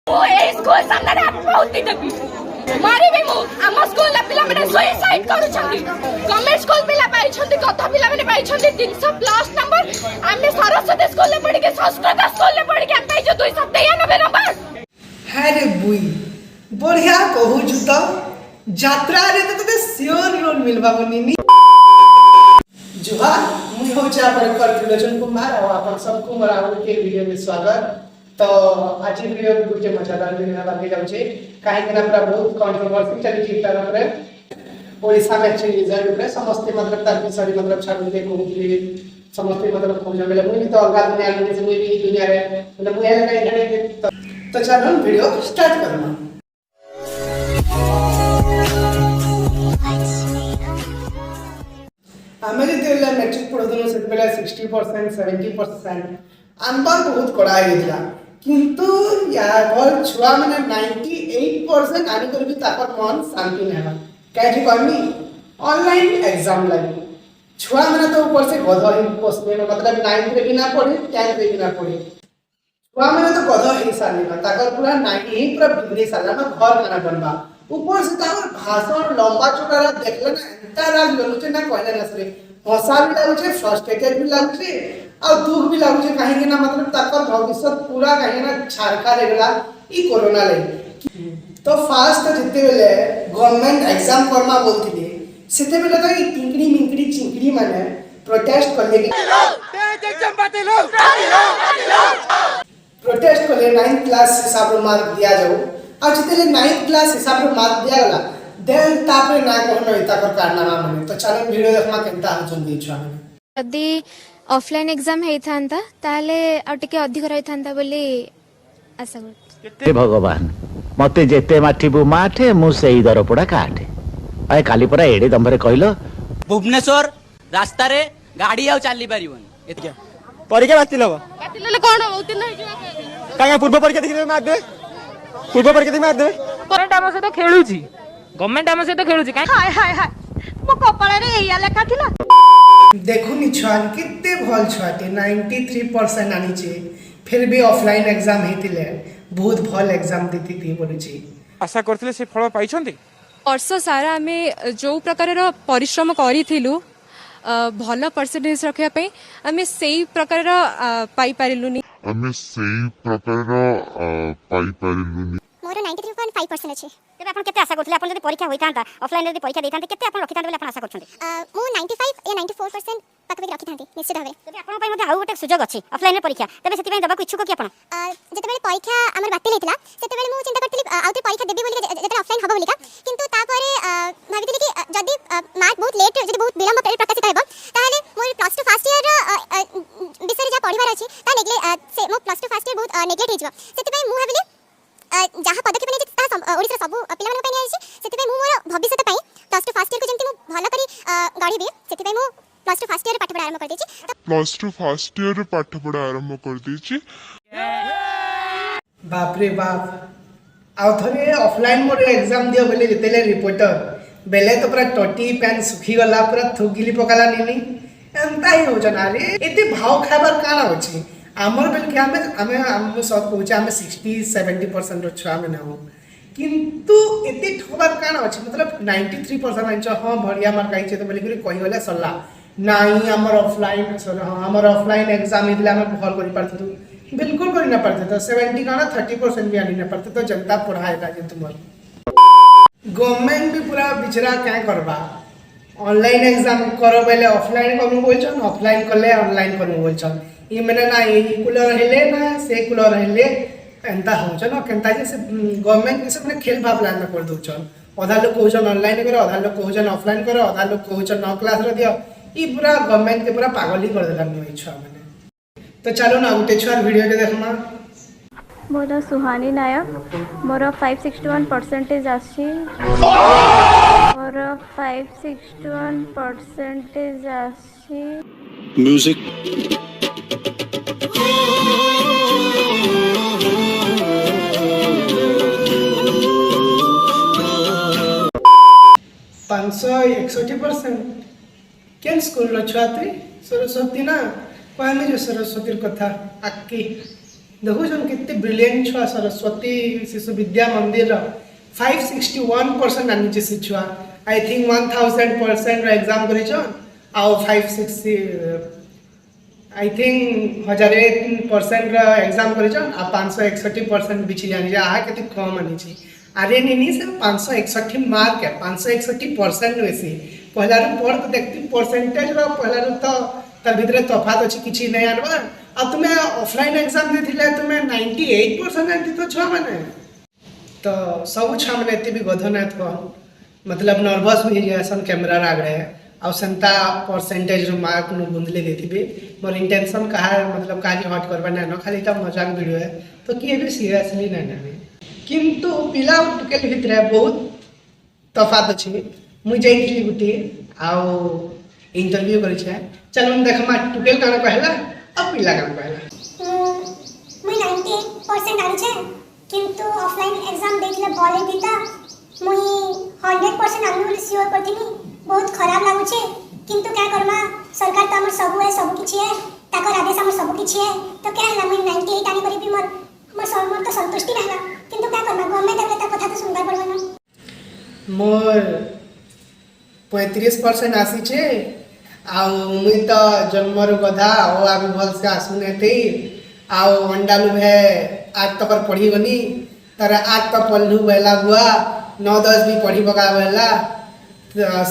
School सामने आत्माहुति देबी मारी भी मु हम स्कूल ला पिला माने सुसाइड करू छथि गवर्नमेंट स्कूल पिला पाई छथि कथा पिला माने पाई छथि 300 प्लस नंबर आमे सरस्वती स्कूल ले पढ़ी के संस्कृत स्कूल ले पढ़ी के पाई जो 293 नंबर अरे बुई बढ़िया कहू छु तो यात्रा रे तो तते सियोर रोल मिलबा बनिनी जुहा मुई हो जा पर त्रिलोचन कुमार और अपन सबको मराव के वीडियो में स्वागत। तो आज वीडियो में गुटे मजादार वीडियो बाकी जाउ छे काहे कि ना पूरा बहुत कंट्रोवर्सी चली छी तार ऊपर ओडिसा में एक्चुअली रिजल्ट ऊपर समस्त मतलब तार विषय मतलब छाड़ के कहूली समस्त मतलब खोज मिले मुई तो अलग दुनिया में से मुई भी दुनिया रे मतलब मुई अलग इधर तो चलो वीडियो स्टार्ट करना। आमे जे तेला मैट्रिक पढ़दनो से बेला 60% 70% आंबर बहुत कड़ा हेला किंतु यार छुआ माने 98% आनी कर भी तापर मन शांति नेला काहे कहनी ऑनलाइन एग्जाम लागि छुआ माने तो ऊपर से गधा ही पोस्टमेन मतलब 9th रे भी ना पढ़े 10th रे भी ना पढ़े छुआ माने तो गधा ही सालना ताकर पूरा 90 पूरा बिगड़ी सालना घर खाना बनबा ऊपर से ताकर भाषण लंबा चौड़ा देखले ना तारा लोचे ना कहले ना सरे हंसा भी लागु छे फ्रस्ट्रेटेड भी लागु छे और दुख भी लागु छे काहे कि ना मतलब ताकर भविष्य पूरा काहे ना छारका रेगला ई कोरोना ले तो फास्ट जिते बेले गवर्नमेंट एग्जाम फॉर्मा बोलथिले सेते बेले तो ई टिंकड़ी मिंकड़ी चिंकड़ी माने प्रोटेस्ट करले तेज एग्जाम बातिलो प्रोटेस्ट करले 9th क्लास हिसाब रो मार्क दिया जाऊ और जिते 9th क्लास हिसाब रो मार्क दिया गला देन तापरे ना कहनो इता कर कारनामा माने तो चलो वीडियो देखमा केनता हचन दी छुआ यदि ऑफलाइन एग्जाम हेई थांता ताले आ टिके अधिक रही थांता बोली आशा कर भगवान मते जेते माठिबु माठे मु सेई दरपडा काठे आय काली परा एडे दंबरे कहलो भुवनेश्वर रास्ता रे गाड़ी आउ चाली परिबन एत परीक्षा बातिल हो बातिल कोन उत्तीर्ण हे कि काया पूर्व परीक्षा देखि मार दे पूर्व परीक्षा देखि मार दे गवर्नमेंट आम सहित खेलुची गवर्नमेंट आम सहित खेलुची हाय हाय हाय मो कपाळे रे एया लेखा थिला देखुनी छुआ कितने भल छुआटे 93% आनी छे फिर भी ऑफलाइन एग्जाम हेतिले बहुत भल एग्जाम देती थी बोलुची आशा करथिले से फल पाई छथि वर्ष सारा आमे जो प्रकार परिश्रम करिथिलु भल परसेंटेज रखिया पे आमे सेही प्रकार पाई पारिलुनी मोर 93.5% अछि तबे आपण केते आशा करथले आपण जदी परीक्षा होइतांता ऑफलाइन जदी परीक्षा देइतांते केते आपण रखितांते बोले आपण आशा करछन्ते मु 95 या 94% पाकबे रखितांते निश्चित भाबे तबे आपण पय मध्ये आउ गोटे सुयोग अछि ऑफलाइन परीक्षा तबे सेति पय दबाक इच्छुक कि आपण जते बेले परीक्षा हमर बातिल हेतला सेते बेले मु चिंता करथली आउते परीक्षा देबी बोली जते ऑफलाइन हबो बोलिका किंतु तापरे भाबितली कि जदी मार्क बहुत लेट जदी बहुत विलंब परे प्रकाशित हेबो ताहाले मोर प्लस 2 फर्स्ट ईयर विषय जा पढिबार अछि ता नेग्ले से मो प्लस 2 फर्स्ट ईयर बहुत नेग्लेक्ट हेजबो सेति पय मु भाबिली जहाँ पदक्षेप नहीं ता ओडिसा सब पिला मन पय आछि सेति पय मु मोर भविष्य पय प्लस 2 फर्स्ट ईयर को जेंति मु भलो करी गढिबे सेति पय मु प्लस 2 फर्स्ट ईयर पाठ पढ़ा आरंभ कर देछि प्लस 2 फर्स्ट ईयर पाठ पढ़ा आरंभ कर देछि बाप रे बाप आउ थरे ऑफलाइन मोर एग्जाम दियो बेले जेतेले रिपोर्टर बेले तो पूरा टटी पेन सुखी गला पूरा थुगिली पकाला निनी एंता ही हो जना रे एते भाव खाबार काना होछि आमर बेल के हम सब पहुंचे हम 60-70% रो छुआ में ना हो किंतु एते ठोबार काना अछि मतलब 93% आइछ हां बढ़िया मार्क आइछ तो बोली कहि गले सल्ला नाही हमर ऑफलाइन सर हां हमर ऑफलाइन एग्जाम इदला हम भल करि पारते तो बिल्कुल करि ना पारते तो 70 काना 30% भी आनी ना पारते तो जनता पढ़ाएगा जे तुमर गवर्नमेंट भी पूरा बिचरा क्या करबा ऑनलाइन एग्जाम करो पहले ऑफलाइन करमु बोलछन ऑफलाइन करले ऑनलाइन करमु बोलछन ई माने ना ई कुलर हेले ना से कुलर हेले एंता होछन केनता जे से गवर्नमेंट से माने खेल भाव लान कर दोछन आधा लोग कहछन ऑनलाइन करो आधा लोग कहछन ऑफलाइन करो आधा लोग कहछन 9 क्लास रे दियो ई पूरा गवर्नमेंट के पूरा पागल ही कर देला नो इच्छा माने तो चलो ना उठे छुआ वीडियो के देखमा मोर सुहानी नायक मोर 561% आछि मोर 561% आछि म्यूजिक पांचशो 61% केन स्कूल रो छुआ सरस्वती ना कहमे जो सरस्वती कथा आकी देखुन केते ब्रिलियंट छुआ सरस्वती शिशु विद्या मंदिर 561% आनी से छुआ आई थिंक 1000% एग्जाम करिछन आउ 560 आई थिंक 1000% एग्जाम करिछन आ 561% बिछि जानि जे आ केते कम आनी छी अरे नहीं से 561 मार्क है 561% वैसे पहला रू पढ़ तो देखती परसेंटेज रो पहला रू तो तार भीतर तफात अच्छी किसी नहीं आनवा अब तुम्हें ऑफलाइन एग्जाम देथिले तुम्हें 98% आंती तो छुआ माने तो सब छुआ माने एते भी गधन तो मतलब नर्वस हो जासन कैमरा आगे आ सेंता परसेंटेज रो मार्क नु गुंदले देथिबे मोर इंटेंशन कहा मतलब काजी हट करबा ना न खाली ता मजाक वीडियो है तो किए भी सीरियसली ना नेबे किंतु पिला टुकेल भितर बहुत तफात अच्छी मुझे जाइली गोटे आउ इंटरव्यू कर चल देखमा टुकेल काना कहला अब पिला काना कहला मुई 98% आनी छे किंतु ऑफलाइन एग्जाम देखले बोले दिता मुई 100% आनी बोली श्योर करथिनी बहुत खराब लागु छे किंतु क्या करमा सरकार त हमर सब है सब किछि है ताकर आदेश हमर सब किछि है तो क्या हला मुई 98 आनी करी भी मोर सर्वमोर तो संतुष्टि रहला किंतु क्या करना गवर्नमेंट अगले ता कथा तो सुनबा पड़बा ना मोर 35% आसी छे आउ मुई तो जन्मर गधा ओ आबि भल से आसुने थे आउ अंडा लुभे आज तक पढ़ी गनी तार आज तक पढ़लू बेला बुआ 9-10 भी पढ़ी बगा बेला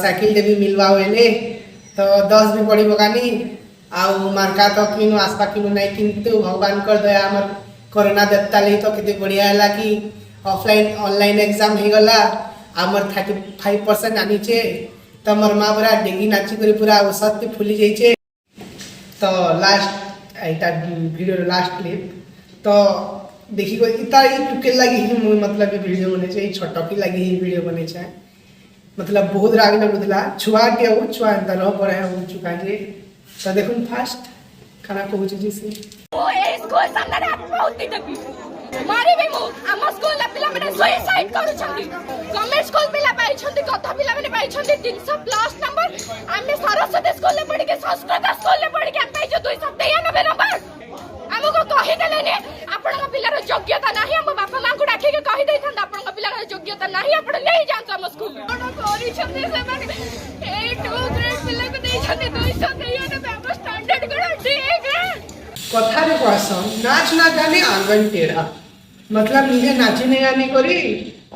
साइकिल दे भी मिलवा वेले तो 10 भी पढ़ी बगानी आउ मार्का तो किनु आसपा किनु नहीं किंतु भगवान कर दया हमर कोरोना देता ले तो कितने बढ़िया है कि ऑफलाइन ऑनलाइन एग्जाम हो गला आमर 35% आनी छे तो मोर माँ पूरा डेगी नाची कर पूरा औसत के फुली जाइए तो लास्ट एटा वीडियो लास्ट क्लिप तो देखी को इता टुकेल लगी ही मतलब ये वीडियो बने छे छोटा की लगी ही वीडियो बने छे मतलब बहुत राग लगुला छुआ के हो छुआ अंदर हो पड़े हो चुका जे तो देखुन फास्ट खाना कहू छी से ओ ए स्कूल सामने बहुत देबी मारी भी मु हम स्कूल ला पिला माने सुसाइड करू छंदी गवर्नमेंट स्कूल पिला पाई छंदी कथा पिला माने पाई छंदी 300+ नंबर हमने सरस्वती स्कूल ले पढ़ के संस्कृत स्कूल ले पढ़ के पाई जो 293 नंबर हमको कहि देले ने आपन का पिला रो योग्यता नाही हम बापा मां को डाके के कहि दै थंदा आपन का पिला रो योग्यता नाही आपन ले जान हम स्कूल कोन करी छंदी से माने 8 ग्रेड पिला को दे छंदी 293 स्टैंडर्ड करा ठीक है कथा रे कहसन नाच ना जाने आंगन टेढ़ा मतलब निजे नाची नहीं आनी करी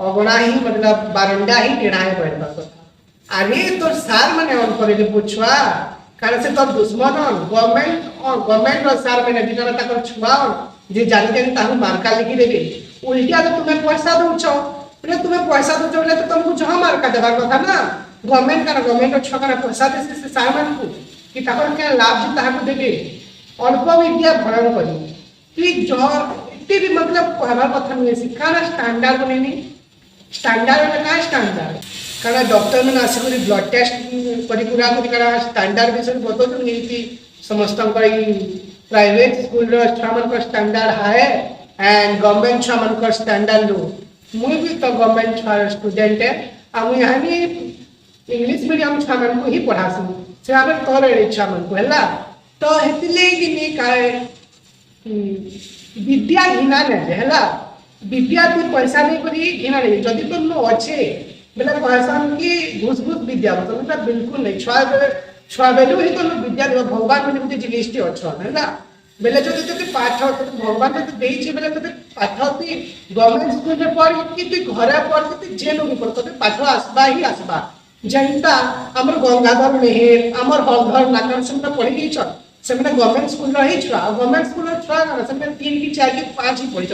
अगणा ही मतलब बारंडा ही टेढ़ा है बैठा कथा अरे तो सार माने ऑन करे जे पुछवा कारण से तो दुश्मन गवर्नमेंट रो सार माने बिना तकर छुआ जे जानी जानी ताहु मार्का लिखि देबे उल्टा तो तुम्हें पैसा दउछो मतलब तुम्हें पैसा दउछो बोले तो तुमको जहां मार्का देबार कथा ना गवर्नमेंट रो छकरा पैसा दे से सार मान को कि ताकर के लाभ जे ताहु देबे अल्प विद्या भरण करी कि जो इतने भी मतलब कहबार कथा नुहे शिक्षा ना स्टैंडर्ड बनेनी स्टैंडर्ड में का स्टैंडर्ड कारण डॉक्टर मैंने आसिक ब्लड टेस्ट करी पूरा करी कारण स्टैंडर्ड विषय बताऊँ नहीं समस्त प्राइवेट स्कूल छुआ मान स्टैंडर्ड हाई एंड गवर्नमेंट छुआ मान स्टैंडर्ड लो मुई भी तो गवर्नमेंट छुआ स्टूडेंट है आ मुई यहाँ भी इंग्लिश मीडियम छुआ मान को ही पढ़ासी से आम तोर छुआ मान को है तो हेतिले कि नहीं काय विद्या घिना नहीं है विद्या तू पैसा नहीं करी घिना नहीं जदि तुम अच्छे बोले कहसन कि घुस विद्या मतलब बिल्कुल नहीं छुआ बेलू ही तो विद्या देव भगवान मैंने मुझे जिनिस अच्छा है बेले जो तुझे पाठ भगवान जो देइछे बेले तुझे पाठ तु गवर्नमेंट स्कूल में पढ़ कि तु घरे पढ़ कि जेल भी पढ़ तुझे पाठ आसबा ही आसबा जेनता हमर गंगाधर मेहर हमर हलधर नाकन से पढ़ी गई छ से गवर्नमेंट स्कूल रही छुआ गवर्नमेंट स्कूल छुआ से 3 कि 4 कि 5 ही पढ़ी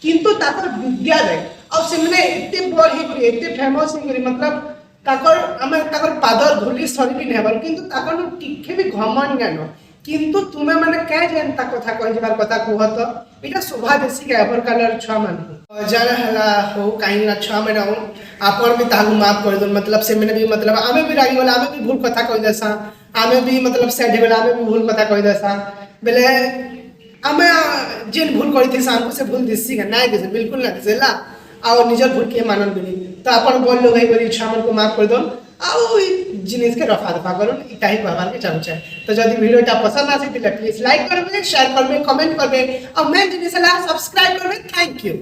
किंतु ताकर विद्या दे अब से मैंने एते बड़ ही करी एते फेमस ही करी मतलब ताकर हमें ताकर पादर धुली सरी भी नेबर किंतु ताकर न टिके भी घमंड ज्ञान किंतु तुमे माने काय जनता कथा कहि जबार कथा कहत एटा शोभा देसी के एवर कलर छुआ मान जाना हला हो काई ना छुआ में रहू आपन भी ताहु माफ कर दो मतलब से मैंने भी मतलब आमे भी रागी वाला आमे भी भूल कथा कहि देसा आमे भी मतलब सैड वाला आमे भी भूल कथा कहि देसा बेले आमे जेन भूल करी थी हमको से भूल दिसी का ना दिसे बिल्कुल ना दिसेला और निजर भूल के मानन बिनी तो अपन बोल लो भाई बड़ी छामन को माफ कर दो आउ जिनिस के रफा दफा करूँ इटा ही कहबार के चाहूचे। तो जदि वीडियोटा पसंद आसी प्लीज लाइक करबे, शेयर करबे, कमेंट करबे और मेन जिनिस ला सब्सक्राइब करबे। Thank you.